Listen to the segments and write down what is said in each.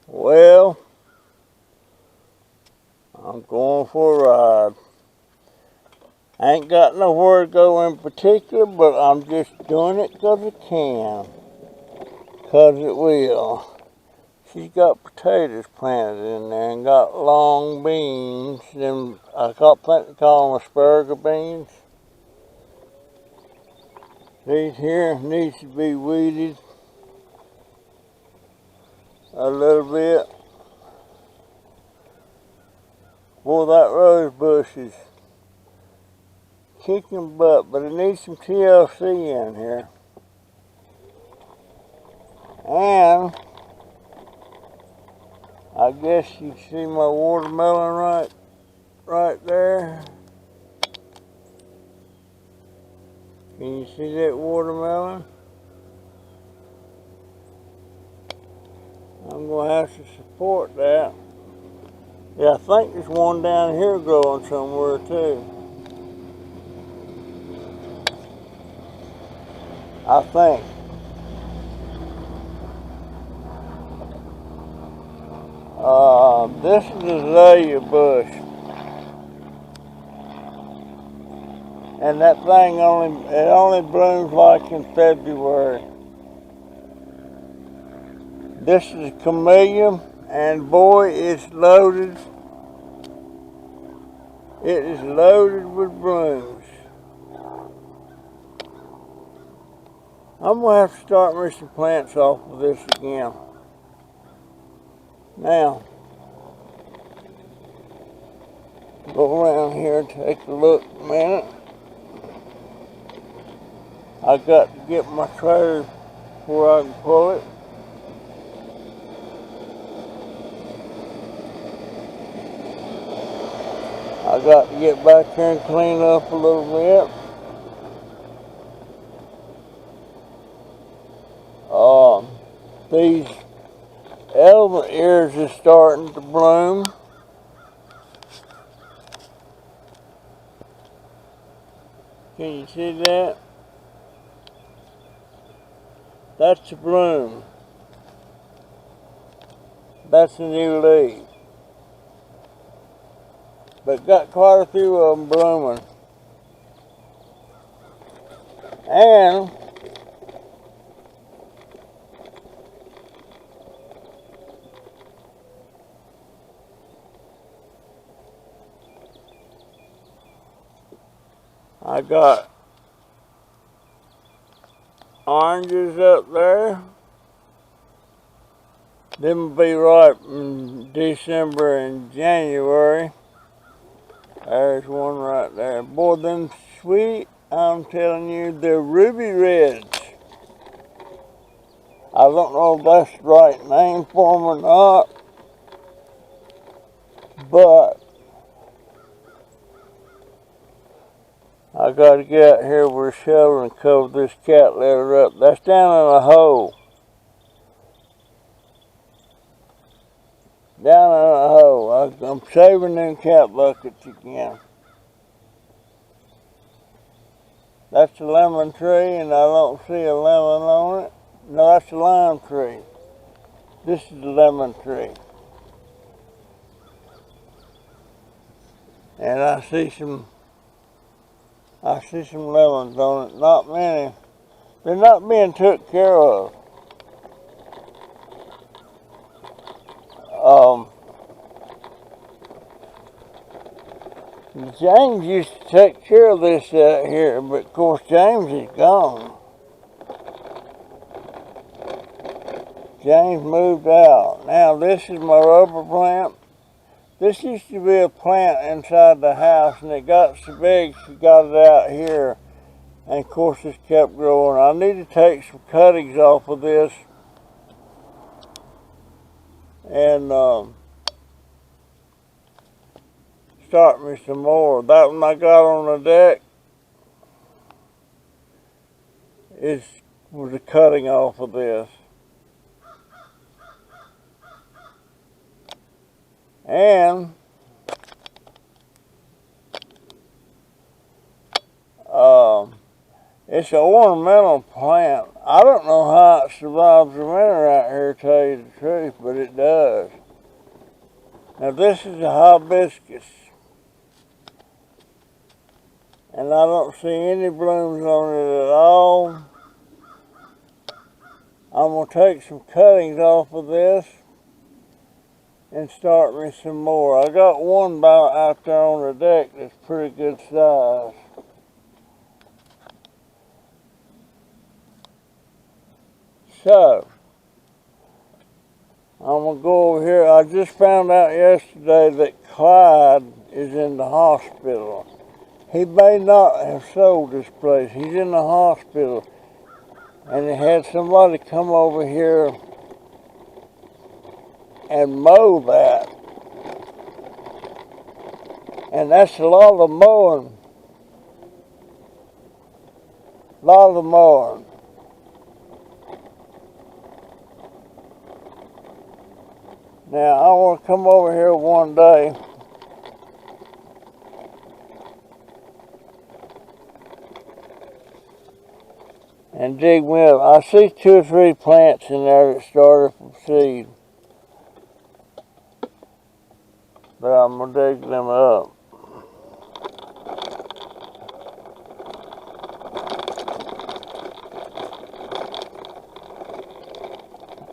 Well, I'm going for a ride. I ain't got nowhere to go in particular, but I'm just doing it 'cause I can. 'Cause it will. She's got potatoes planted in there and got long beans. Them I think they call them asparagus beans. These here needs to be weeded a little bit. Boy, that rose bush is kicking butt, but it needs some TLC in here. And I guess you see my watermelon right there. Can you see that watermelon? I'm gonna have to support that. Yeah, I think there's one down here growing somewhere too. I think. This is a azalea bush. And that thing only blooms like in February. This is a camellia, and boy, it's loaded. It is loaded with blooms. I'm gonna have to start me some plants off of this again. Now, go around here and take a look a minute. I got to get my trailer where I can pull it. I got to get back here and clean up a little bit. These elephant ears are starting to bloom. Can you see that? That's the bloom. That's a new leaf. But got quite a few of them blooming. And I got oranges up there. Them will be ripe in December and January. There's one right there. Boy, them sweet, I'm telling you, they're ruby reds. I don't know if that's the right name for them or not, but I gotta get out here with a shovel and cover this cat litter up. That's down in a hole. Down in a hole. I'm saving them cat buckets again. That's a lemon tree, and I don't see a lemon on it. No, that's a lime tree. This is a lemon tree. And I see some lemons on it. Not many. They're not being took care of. James used to take care of this out here, but of course James is gone. James moved out. Now this is my rubber plant. This used to be a plant inside the house, and it got so big she got it out here, and of course it's kept growing. I need to take some cuttings off of this and start me some more. That one I got on the deck was a cutting off of this. And it's an ornamental plant. I don't know how it survives the winter out here, to tell you the truth, but it does. Now this is a hibiscus, and I don't see any blooms on it at all. I'm going to take some cuttings off of this and start me some more. I got one out there on the deck that's pretty good size. So, I'm going to go over here. I just found out yesterday that Clyde is in the hospital. He may not have sold this place. He's in the hospital. And they had somebody come over here and mow that. And that's a lot of mowing. Now, I want to come over here one day and dig me up. I see 2 or 3 plants in there that started from seed, but I'm going to dig them up.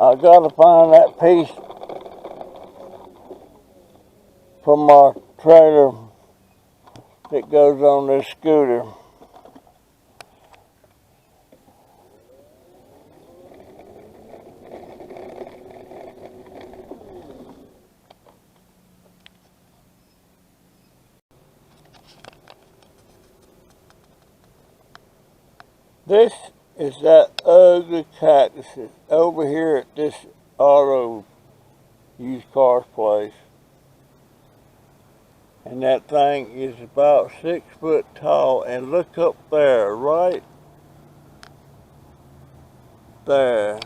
I got to find that piece from my trailer that goes on this scooter. This is that ugly cactus that's over here at this auto used cars place. And that thing is about 6 foot tall. And look up there, right there.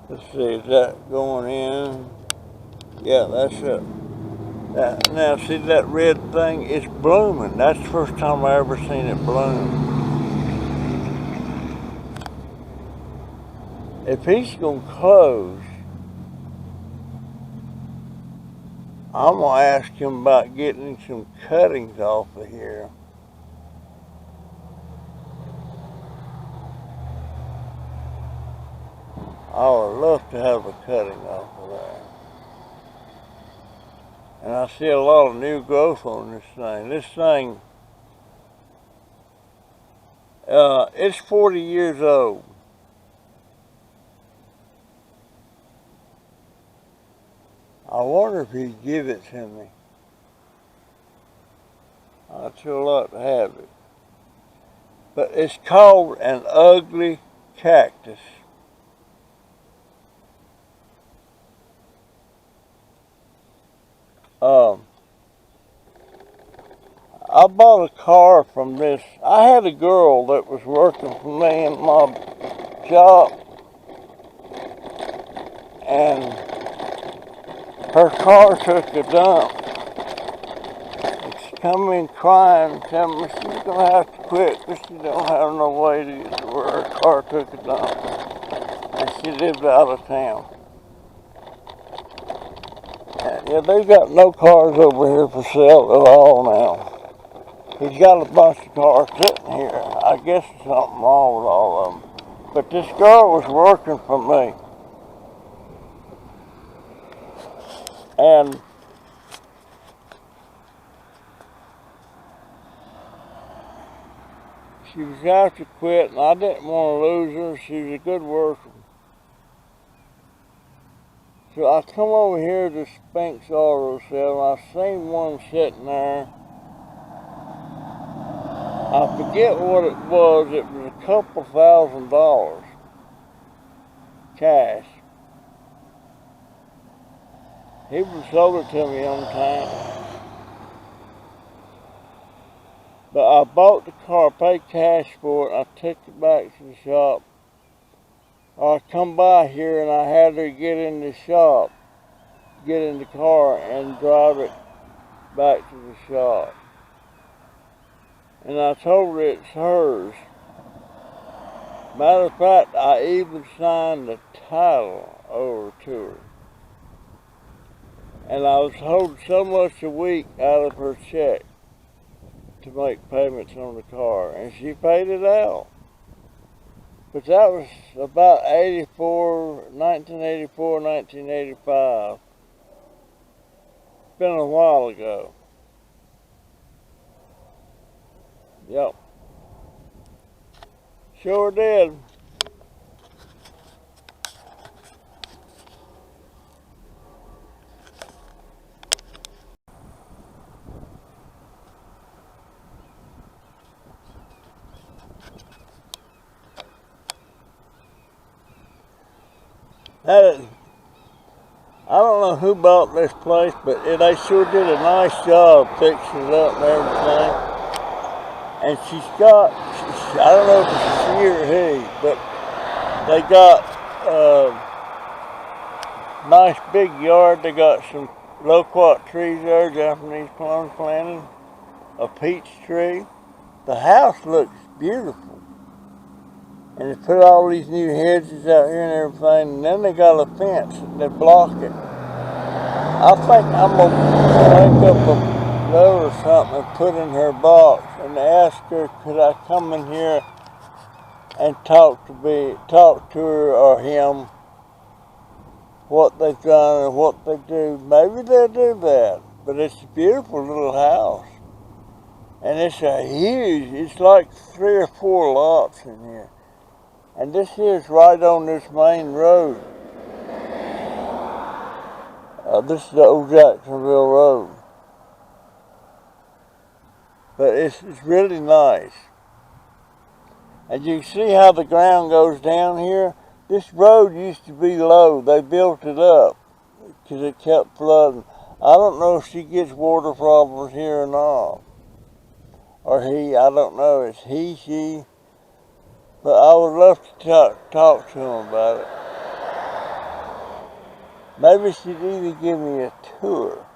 Let's see, is that going in? Yeah, that's it. Now see that red thing? It's blooming. That's the first time I ever seen it bloom. If he's gonna close, I'm gonna ask him about getting some cuttings off of here. I would love to have a cutting off of that. And I see a lot of new growth on this thing. This thing, it's 40 years old. I wonder if he'd give it to me. I'd sure like to have it. But it's called an ugly cactus. I bought a car from this. I had a girl that was working for me in my shop, and her car took a dump. She come in crying, telling me she's gonna have to quit because she don't have no way to get to where her car took a dump, and she lived out of town. Yeah, they got no cars over here for sale at all now. He's got a bunch of cars sitting here. I guess there's something wrong with all of them. But this girl was working for me. And she was out to quit, and I didn't want to lose her. She was a good worker. So I come over here to Spinks Auto Sale, and I seen one sitting there. I forget what it was. It was a couple $1,000 cash. He sold it to me on time. But I bought the car, paid cash for it. I took it back to the shop. I come by here and I had her get in the shop, get in the car and drive it back to the shop. And I told her it's hers. Matter of fact, I even signed the title over to her. And I was holding so much a week out of her check to make payments on the car, and she paid it out. But that was about 1984, 1985. It's been a while ago. Yep. Sure did. I don't know who bought this place, but they sure did a nice job fixing it up and everything. And she's got, I don't know if it's she or he, but they got a nice big yard. They got some loquat trees there, Japanese plum planted, a peach tree. The house looks beautiful. And they put all these new hedges out here and everything, and then they got a fence that block it. I think I'm going to make up a note or something and put in her box and ask her, could I come in here and talk to her or him, what they've done and what they do. Maybe they'll do that. But it's a beautiful little house. And it's it's like 3 or 4 lots in here. And this here is right on this main road. This is the old Jacksonville Road. But it's really nice. And you can see how the ground goes down here. This road used to be low. They built it up because it kept flooding. I don't know if she gets water problems here or not. Or he, I don't know. It's he, she. But I would love to talk to him about it. Maybe she'd even give me a tour.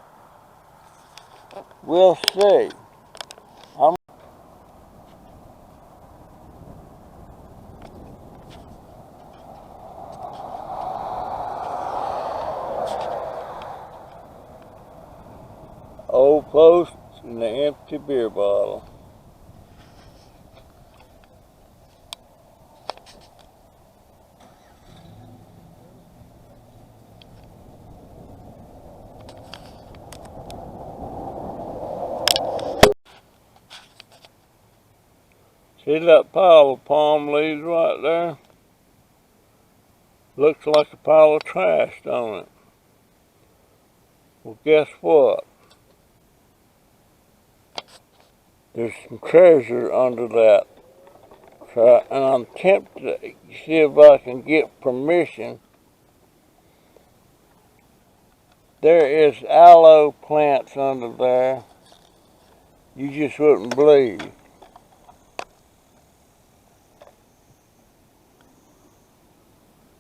We'll see. Old post and the empty beer bottle. See that pile of palm leaves right there? Looks like a pile of trash, don't it? Well, guess what? There's some treasure under that. And I'm tempted to see if I can get permission. There is aloe plants under there. You just wouldn't believe.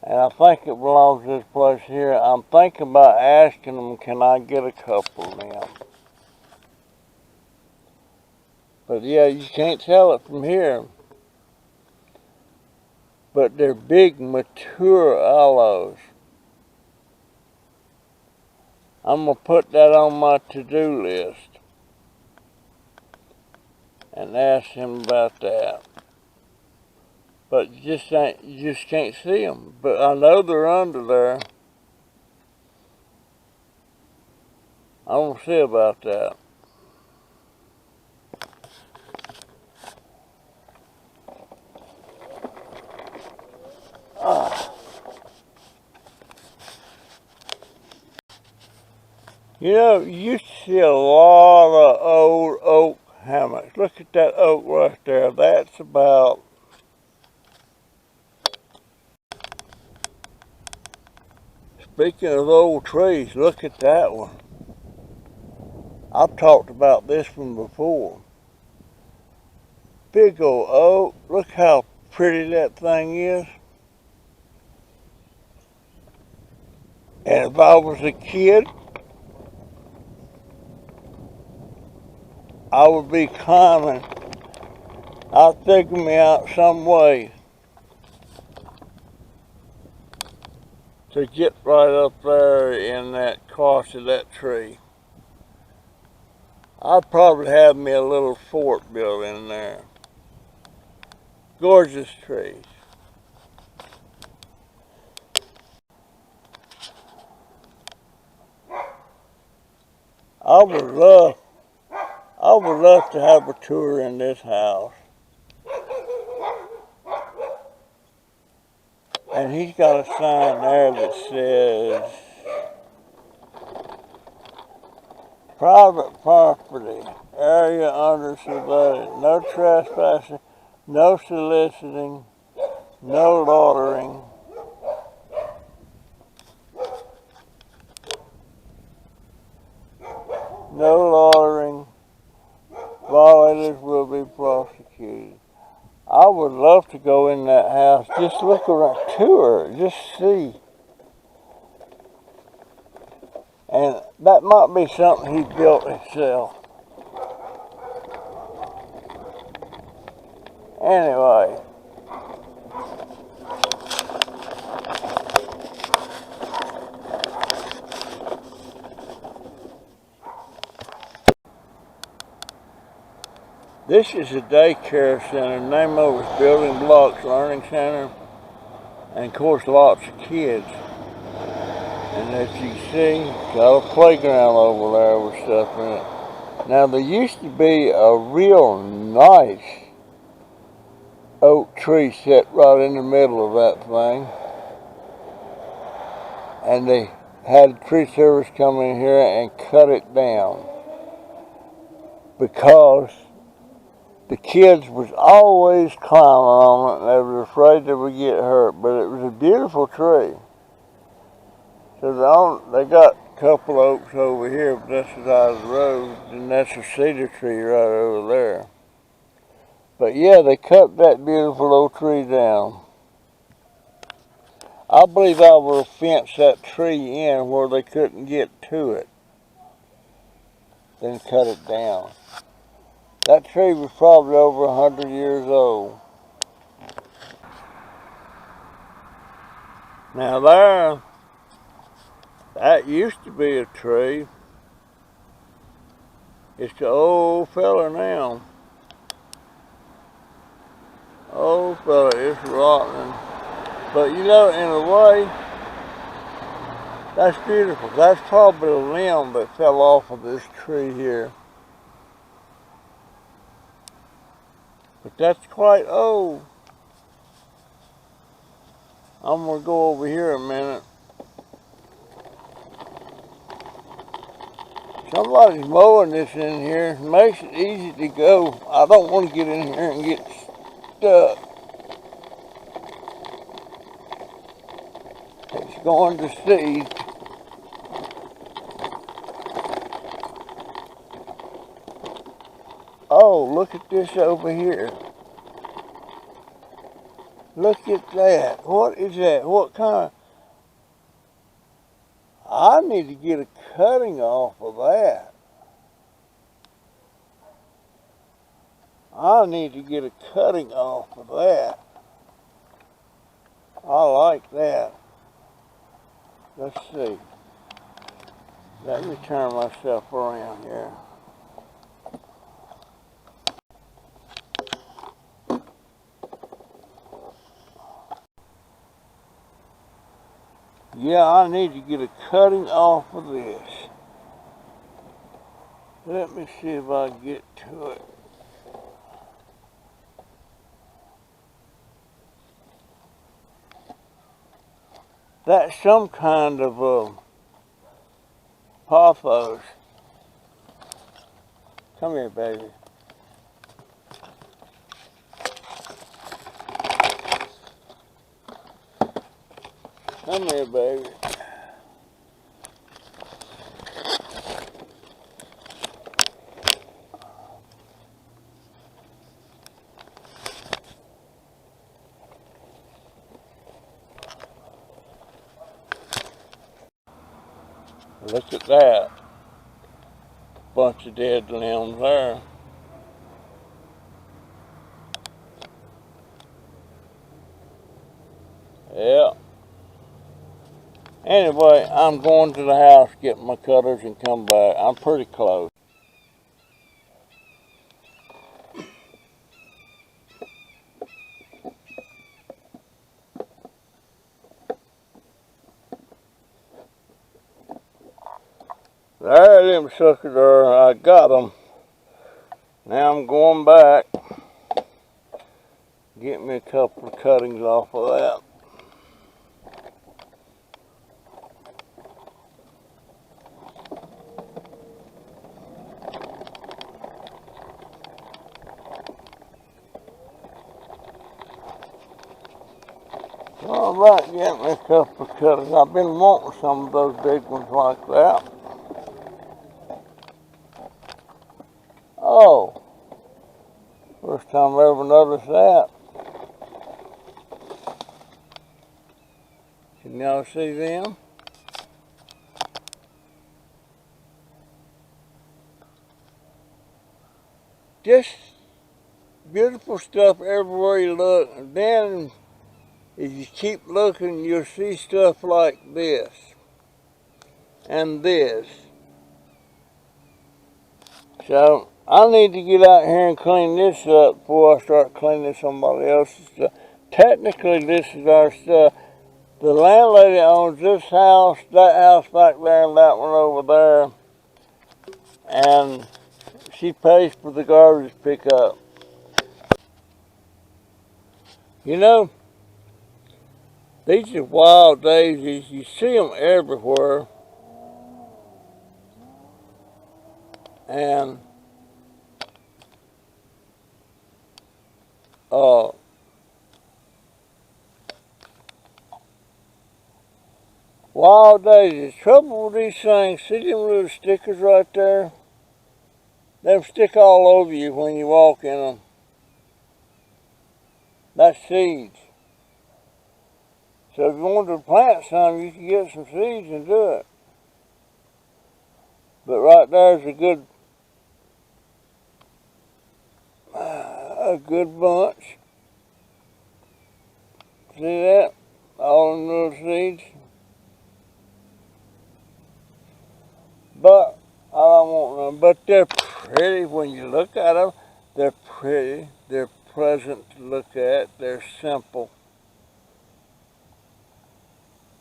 And I think it belongs to this place here. I'm thinking about asking them, can I get a couple of them? But yeah, you can't tell it from here. But they're big, mature aloes. I'm going to put that on my to-do list and ask him about that. But you just can't see them. But I know they're under there. I'm going to see about that. You know, you used to see a lot of old oak hammocks. Look at that oak right there. That's about, speaking of old trees, look at that one. I've talked about this one before. Big old oak. Look how pretty that thing is. And if I was a kid, I would be climbing. I'll figure me out some way to get right up there in that crotch of that tree. I'd probably have me a little fort built in there. Gorgeous trees. I would love to have a tour in this house. And he's got a sign there that says, private property, area under survey, no trespassing, no soliciting, no loitering. No loitering. Violators will be prosecuted. I would love to go in that house, just look around, tour, just see. And that might be something he built himself. Anyway. This is a daycare center. The name of it is Building Blocks Learning Center. And of course lots of kids. And as you see, got a playground over there with stuff in it. Now there used to be a real nice oak tree set right in the middle of that thing. And they had tree service come in here and cut it down. Because the kids was always climbing on it and they were afraid they would get hurt. But it was a beautiful tree. So they got a couple oaks over here, but that's the side of the road, and that's a cedar tree right over there. But yeah, they cut that beautiful old tree down. I believe I will fence that tree in where they couldn't get to it, then cut it down. That tree was probably over 100 years old. Now there, that used to be a tree. It's the old fella now. Old fella, it's rotten. But you know, in a way, that's beautiful. That's probably a limb that fell off of this tree here. But that's quite old. I'm going to go over here a minute. Somebody's mowing this in here. It makes it easy to go. I don't want to get in here and get stuck. It's going to seed. Oh, look at this over here. Look at that. What is that? What kind of... I need to get a cutting off of that. I need to get a cutting off of that. I like that. Let's see. Let me turn myself around here. Yeah, I need to get a cutting off of this. Let me see if I can get to it. That's some kind of pothos. Come here, baby. Come here, baby. Look at that. Bunch of dead limbs there. Yeah. Anyway, I'm going to the house, get my cutters, and come back. I'm pretty close. There, them suckers are. I got them. Now I'm going back. Get me a couple of cuttings off of that. All right, get me a couple of cuttings. I've been wanting some of those big ones like that. Oh, first time I ever noticed that. Can y'all see them? Just beautiful stuff everywhere you look. And then if you keep looking, you'll see stuff like this and this. So I need to get out here and clean this up before I start cleaning somebody else's stuff. Technically, this is our stuff. The landlady owns this house, that house back there, and that one over there. And she pays for the garbage pickup. You know, these are wild daisies. You see them everywhere. And wild daisies. Trouble with these things, see them little stickers right there? They stick all over you when you walk in them. That's seeds. So if you wanted to plant some, you can get some seeds and do it. But right there's a good bunch. See that? All them little seeds. But I don't want them. But they're pretty when you look at them. They're pretty. They're pleasant to look at. They're simple.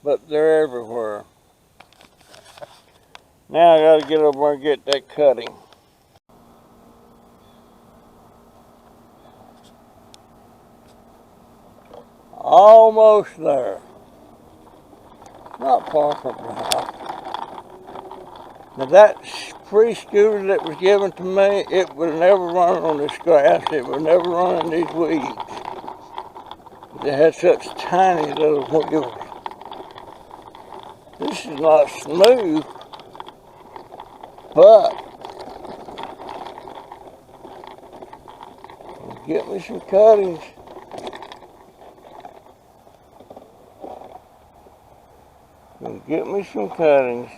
But they're everywhere. Now I gotta get over and get that cutting. Almost there. Not far from the house. Now that free scooter that was given to me, it would never run on this grass. It would never run in these weeds. It had such tiny little wheels. This is not smooth, but get me some cuttings. Get me some cuttings.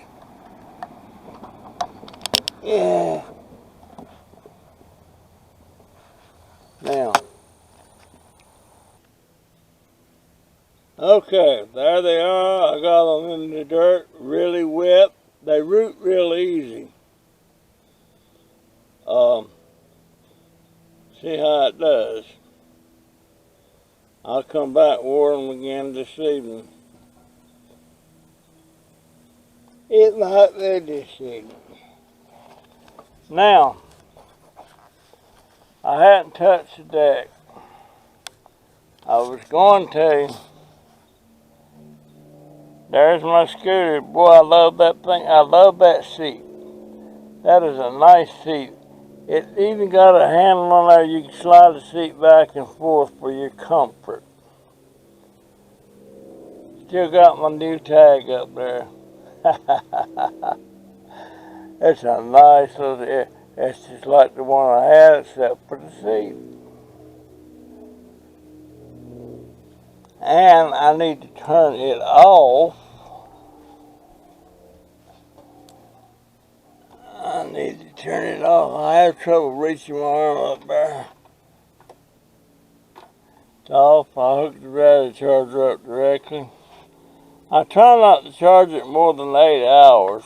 Yeah. Now. Okay, there they are. I got them in the dirt, really wet. They root real easy. See how it does. I'll come back and water them again this evening. It might be this evening. Now, I hadn't touched the deck. I was going to. There's my scooter. Boy, I love that thing. I love that seat. That is a nice seat. It even got a handle on there. You can slide the seat back and forth for your comfort. Still got my new tag up there. It's a nice little, it's just like the one I had except for the seat. And I need to turn it off. I need to turn it off. I have trouble reaching my arm up there. It's off. I hooked the battery charger up directly. I try not to charge it more than 8 hours.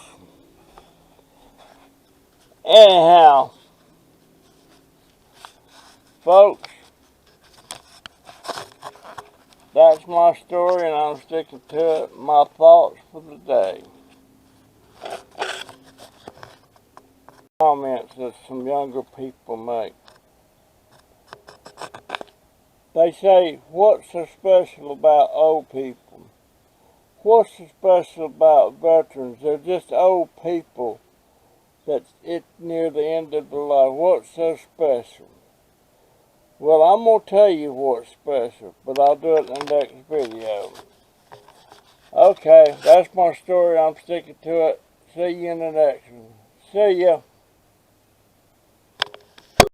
Anyhow, folks, that's my story and I'm sticking to it. My thoughts for the day. Comments that some younger people make. They say, what's so special about old people? What's so special about veterans? They're just old people that's near the end of their life. What's so special? Well, I'm going to tell you what's special, but I'll do it in the next video. Okay, that's my story. I'm sticking to it. See you in the next one. See ya.